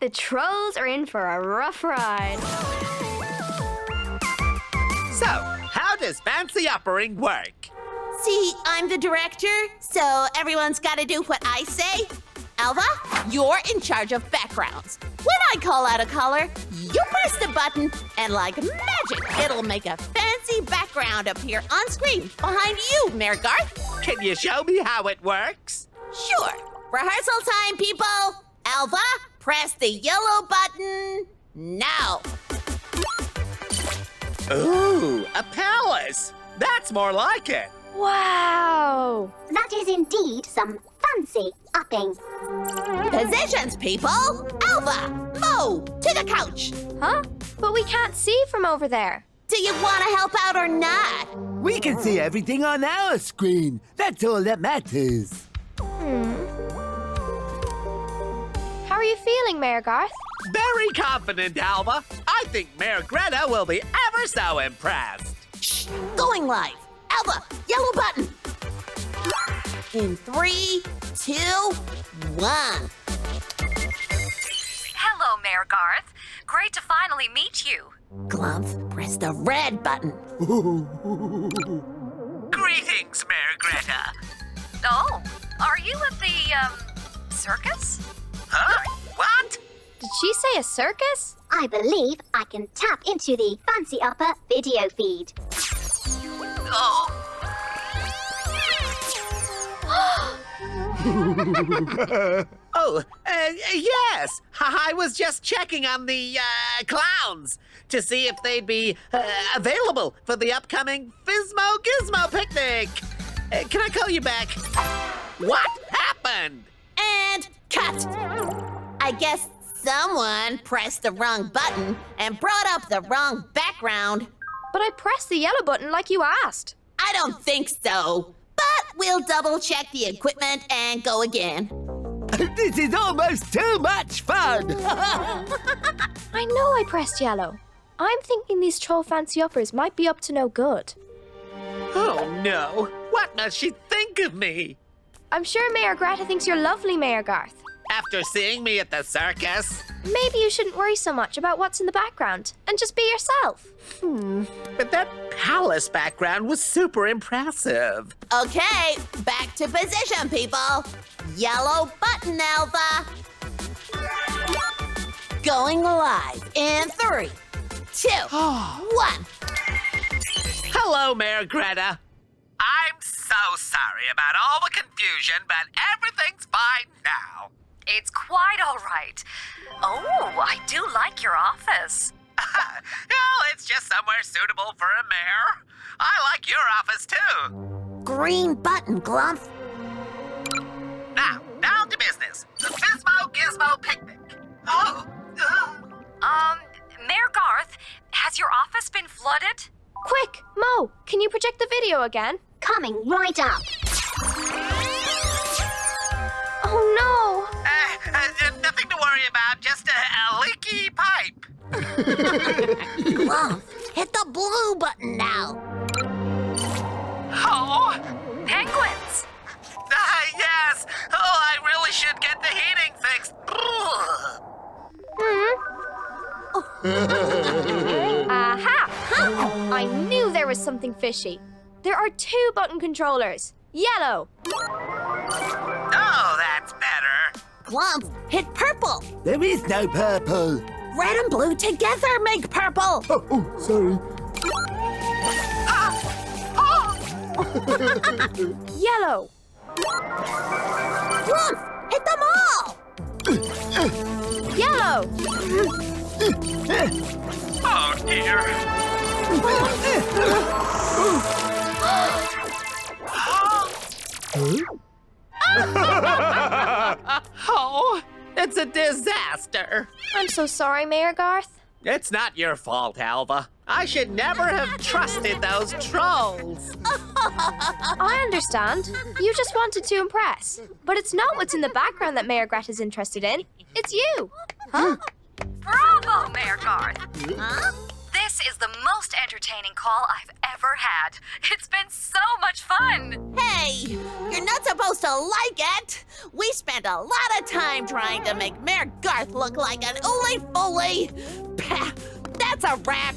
the trolls are in for a rough ride. So, how does fancy uppering work? See, I'm the director, so everyone's got to do what I say. Alva, you're in charge of backgrounds. When I call out a color, you press the button, and like magic, it'll make a fancy background appear on screen behind you, Mayor Garth. Can you show me how it works? Sure. Rehearsal time, people. Alva, press the yellow button now. Ooh, a palace. That's more like it. Wow! That is indeed some fancy upping. Positions, people. Alva, Mo, to the couch. Huh? But we can't see from over there. Do you want to help out or not? We can see everything on our screen. That's all that matters. How are you feeling, Mayor Garth? Very confident, Alva. I think Mayor Greta will be ever so impressed. Shh, going live. Alva, yellow button. In 3, 2, 1. Hello, Mayor Garth. Great to finally meet you. Glump, press the red button. Greetings, Mayor Greta. Oh, are you at the, circus? Huh? What? Did she say a circus? I believe I can tap into the Fancy Upper video feed. Oh. Yes. I was just checking on the clowns to see if they'd be available for the upcoming Gizmo picnic. Can I call you back? What happened? And cut. I guess someone pressed the wrong button and brought up the wrong background. But I pressed the yellow button like you asked. I don't think so. But we'll double check the equipment and go again. This is almost too much fun. I know I pressed yellow. I'm thinking these troll fancy uppers might be up to no good. Oh, no. What must she think of me? I'm sure Mayor Greta thinks you're lovely, Mayor Garth. After seeing me at the circus? Maybe you shouldn't worry so much about what's in the background and just be yourself. But that palace background was super impressive. Okay, back to position, people. Yellow button, Alva. Going live in 3, 2, 1. Hello, Mayor Greta. I'm so sorry about all the confusion, but everything's fine now. It's quite all right. Oh, I do like your office. Well, it's just somewhere suitable for a mayor. I like your office, too. Green button, Glump. Now, down to business. The Gizmo picnic. Mayor Garth, has your office been flooded? Quick, Mo, can you project the video again? Coming right up. Oh no! Nothing to worry about, just a leaky pipe. Glump, hit the blue button now. Oh, Penguins! yes. Oh, I really should get the heating fixed. Aha! I knew there was something fishy. There are 2 button controllers. Yellow. Oh, that's better. Glump, hit purple. There is no purple. Red and blue together make purple. Oh, sorry. Yellow. Glump, hit them all. Yellow. Oh, dear. Oh, it's a disaster. I'm so sorry, Mayor Garth. It's not your fault, Alva. I should never have trusted those trolls. I understand. You just wanted to impress. But it's not what's in the background that Mayor Greta's interested in. It's you. Huh? Bravo, Mayor Garth. Huh? This is the most entertaining call I've ever had. It's been so much fun. Hey, you're not supposed to like it. We spent a lot of time trying to make Mayor Garth look like an ooly-fooly. Pah, that's a wrap.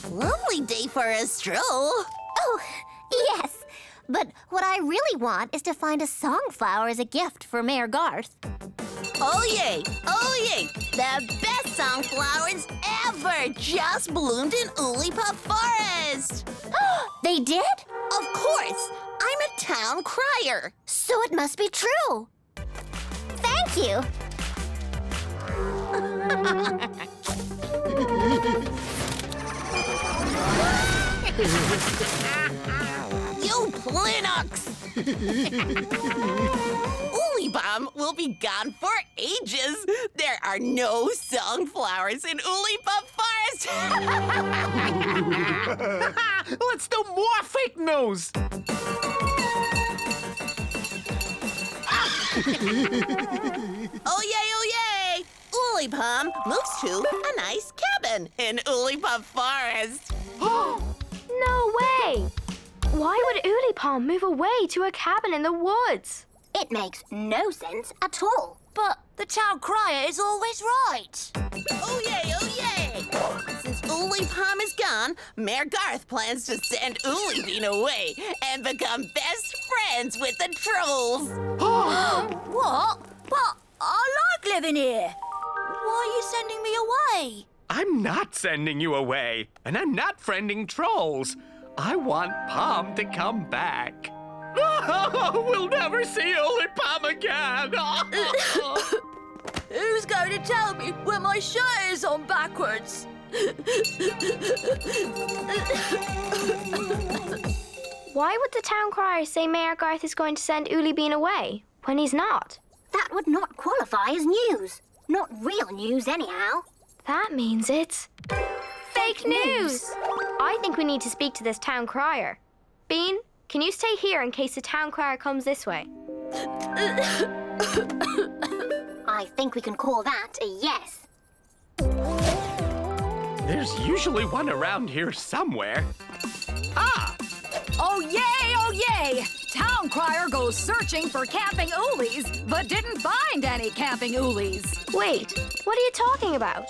Lovely day for a stroll. Oh, yes. But what I really want is to find a songflower as a gift for Mayor Garth. Oh yay, oh yay. The best songflowers ever just bloomed in Oolipop Forest. They did? Of course, I'm a town crier. So it must be true. Thank you. You Plinox! Oolibom will be gone for ages. There are no songflowers in Oolipop Forest. Let's do more fake news. Oh yay! Oolipom moves to a nice cabin in Oolipop Forest. No way! Why would Oolipom move away to a cabin in the woods? It makes no sense at all. But the town crier is always right. Oh yay! Since Oolipom is gone, Mayor Garth plans to send Oolibeen away and become best friends with the trolls. What? But I like living here. Why are you sending me away? I'm not sending you away, and I'm not friending trolls. I want Pom to come back. We'll never see Oolipom again. Who's going to tell me when my shirt is on backwards? Why would the town crier say Mayor Garth is going to send Oolibeen away when he's not? That would not qualify as news. Not real news, anyhow. That means it's fake news! I think we need to speak to this town crier. Bean, can you stay here in case the town crier comes this way? I think we can call that a yes. There's usually one around here somewhere. Ah! Oh yay! Town crier goes searching for camping oolies, but didn't find any camping oolies. Wait, what are you talking about?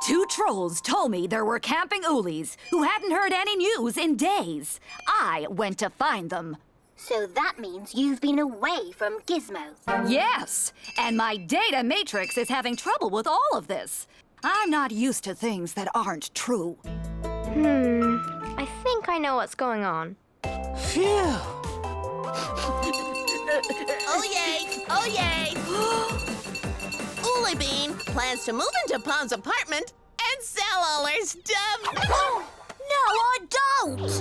2 trolls told me there were camping oolies who hadn't heard any news in days. I went to find them. So that means you've been away from Gizmo. Yes, and my data matrix is having trouble with all of this. I'm not used to things that aren't true. I think I know what's going on. Phew. Oh yay! Oolibeen plans to move into Pom's apartment and sell all her stuff. No, I don't!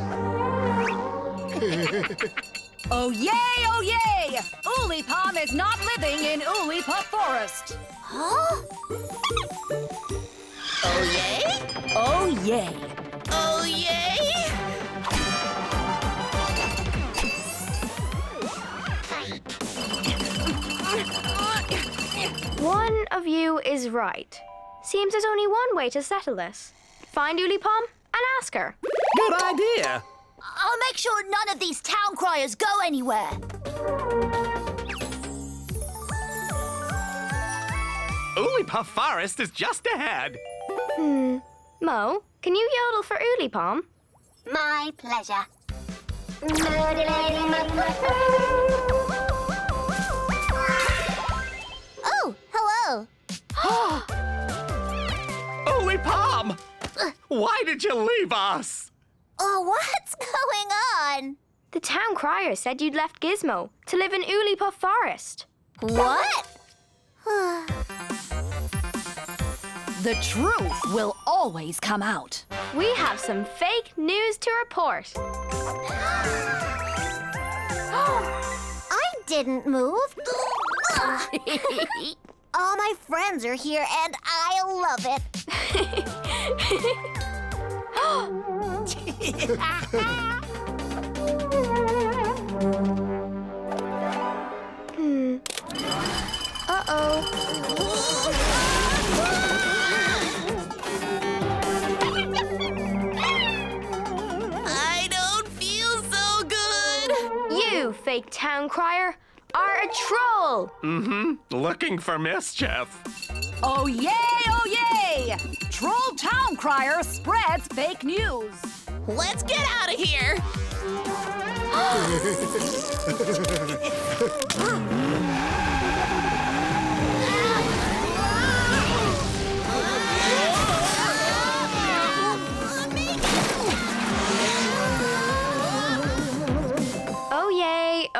Oh yay! Oolipom is not living in Oolipop Forest. Huh? Oh yay! Oh yay! Oh yay! One of you is right. Seems there's only one way to settle this. Find Oolipom and ask her. Good idea. I'll make sure none of these town criers go anywhere. Oolipop Forest is just ahead. Mo, can you yodel for Oolipom? My pleasure. Modulating my Oh, hello. Oolipom! Why did you leave us? Oh, what's going on? The town crier said you'd left Gizmo to live in Oolipop Forest. What? The truth will always come out. We have some fake news to report. I didn't move. All my friends are here and I love it. Uh-oh. I don't feel so good. You, fake town crier, are a troll. Looking for mischief. Oh yay! Troll town crier spreads fake news. Let's get out of here.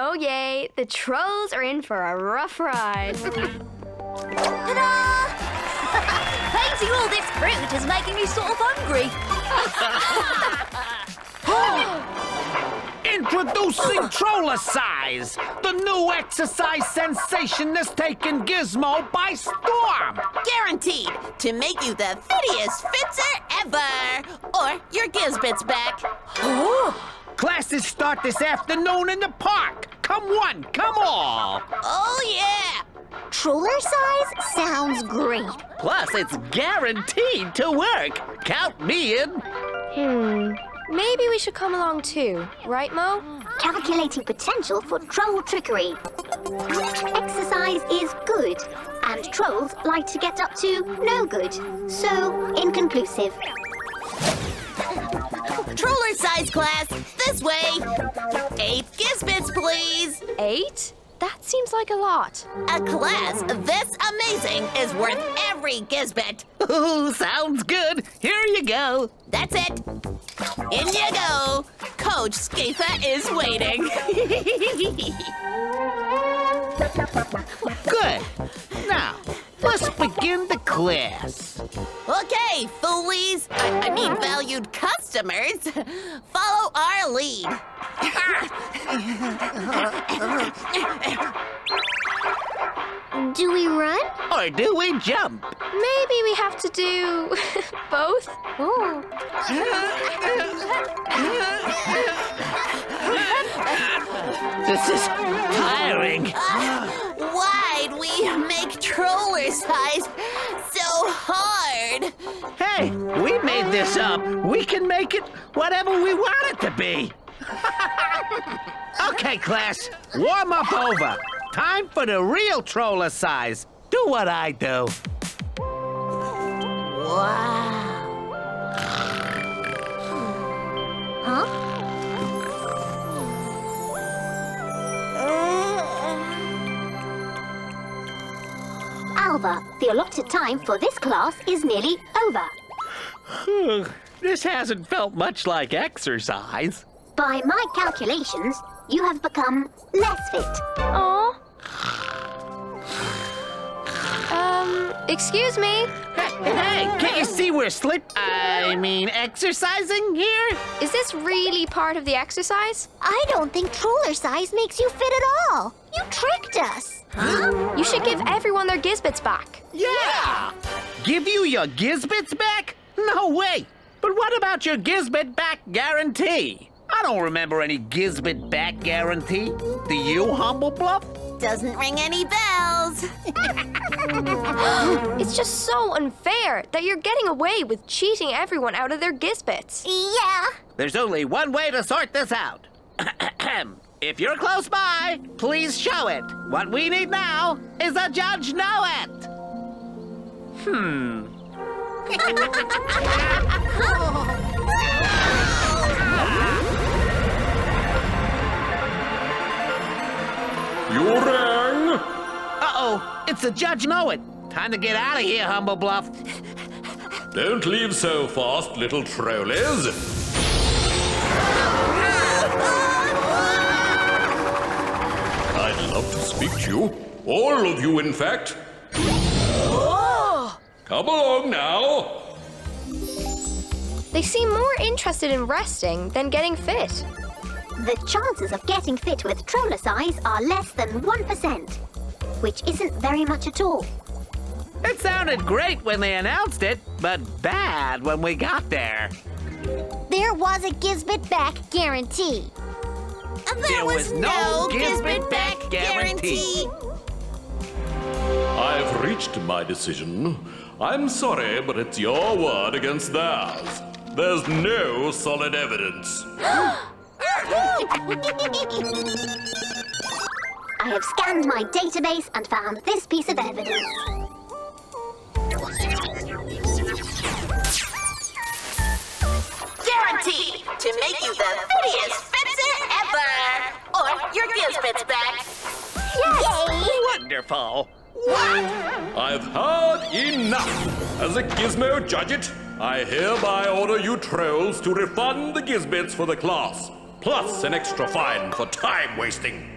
Oh yay, the trolls are in for a rough ride. Ta-da! Painting all this fruit is making me sort of hungry. Introducing Troller Size, the new exercise sensation that's taken Gizmo by storm. Guaranteed to make you the fittiest fitzer ever. Or your Gizbits back. Classes start this afternoon in the park. Come one, come all. Oh, yeah. Troller size sounds great. Plus, it's guaranteed to work. Count me in. Maybe we should come along too, right, Mo? Calculating potential for troll trickery. Exercise is good, and trolls like to get up to no good. So, inconclusive. Troller size class, this way. 8 Gizbits, please. 8? That seems like a lot. A class this amazing is worth every Gizbit. Ooh, sounds good. Here you go. That's it. In you go. Coach Skafa is waiting. Good. Now, let's begin the class. Okay, foolies. I mean valued customers. Follow our lead. Do we run? Or do we jump? Maybe we have to do both. Oh. This is tiring. Why'd we make troller size so hard? Hey, we made this up. We can make it whatever we want it to be. Okay, class, warm up over. Time for the real Troller Size. Do what I do. Wow. Huh? Alva, the allotted time for this class is nearly over. This hasn't felt much like exercise. By my calculations, you have become less fit. Aw. Excuse me? Hey, can't you see we're exercising here? Is this really part of the exercise? I don't think troller size makes you fit at all. You tricked us. You should give everyone their Gizbits back. Yeah! Give you your Gizbits back? No way! But what about your Gizbit back guarantee? I don't remember any Gizbit back guarantee. Do you, Humble Bluff? Doesn't ring any bells. It's just so unfair that you're getting away with cheating everyone out of their Gizbits. Yeah. There's only one way to sort this out. If you're close by, please show it. What we need now is a judge know it. You rang? Uh-oh, it's a judge know it. Time to get out of here, Humble Bluff. Don't leave so fast, little trolleys. I'd love to speak to you. All of you, in fact. Come along now. They seem more interested in resting than getting fit. The chances of getting fit with troller size are less than 1%, which isn't very much at all. It sounded great when they announced it, but bad when we got there. There was a Gizbit back guarantee. There was no Gizbit back guarantee. I've reached my decision. I'm sorry, but it's your word against theirs. There's no solid evidence. I have scanned my database and found this piece of evidence. Guaranteed to make you the prettiest fencer ever! Or your Gizbits back. Yay! Wonderful. I've heard enough. As a Gizmo judge it, I hereby order you trolls to refund the Gizbits for the class, plus an extra fine for time wasting.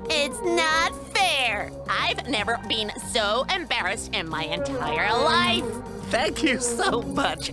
It's not fair. I've never been so embarrassed in my entire life. Thank you so much.